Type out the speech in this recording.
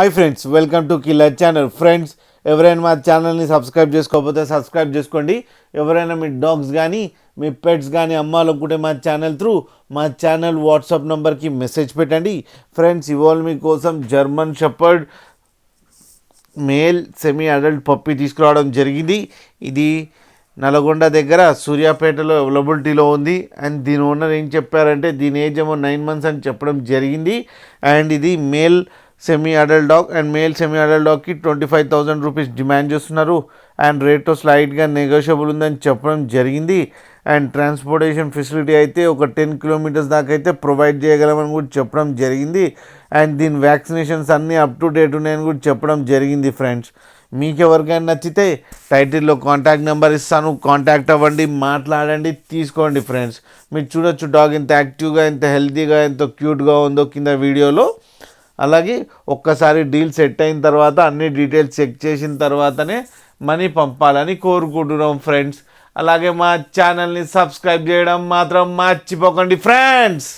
Hi friends, welcome to killer channel. Friends, ఎవరైనా మా ఛానల్ని సబ్స్క్రైబ్ చేసుకోకపోతే సబ్స్క్రైబ్ చేసుకోండి. ఎవరైనా మీ డాగ్స్ కానీ మీ పెట్స్ కానీ అమ్మాలనుకుంటే మా ఛానల్ త్రూ మా ఛానల్ వాట్సాప్ నెంబర్కి మెసేజ్ పెట్టండి. ఫ్రెండ్స్, ఇవాళ మీకోసం German shepherd male semi adult puppy తీసుకురావడం జరిగింది. ఇది నల్గొండ దగ్గర సూర్యాపేటలో అవైలబిలిటీలో ఉంది. అండ్ దీని ఓనర్ ఏం చెప్పారంటే దీని ఏజ్ ఏమో 9 months అని చెప్పడం జరిగింది. అండ్ ఇది male semi adult dog and male semi adult డాగ్కి 25,000 రూపీస్ డిమాండ్ చేస్తున్నారు. అండ్ రేట్ స్లైట్గా నెగోషియబుల్ ఉందని చెప్పడం జరిగింది. అండ్ ట్రాన్స్పోర్టేషన్ ఫెసిలిటీ అయితే ఒక 10 kilometers దాకా అయితే ప్రొవైడ్ చేయగలమని కూడా చెప్పడం జరిగింది. అండ్ దీని వ్యాక్సినేషన్స్ అన్నీ అప్ టు డేట్ ఉన్నాయని కూడా చెప్పడం జరిగింది. ఫ్రెండ్స్, మీకు ఎవరికైనా నచ్చితే టైటిల్లో కాంటాక్ట్ నెంబర్ ఇస్తాను, కాంటాక్ట్ అవ్వండి, మాట్లాడండి, తీసుకోండి. ఫ్రెండ్స్, మీరు చూడొచ్చు డాగ్ ఎంత యాక్టివ్గా, ఎంత హెల్తీగా, ఎంత క్యూట్గా ఉందో కింద వీడియోలో. అలాగే ఒక్కసారి డీల్ సెట్ అయిన తర్వాత అన్ని డీటెయిల్స్ చెక్ చేసిన తర్వాతనే మనీ పంపాలని కోరుకుంటున్నాం. ఫ్రెండ్స్, అలాగే మా ఛానల్ని సబ్స్క్రైబ్ చేయడం మాత్రం మర్చిపోకండి. ఫ్రెండ్స్.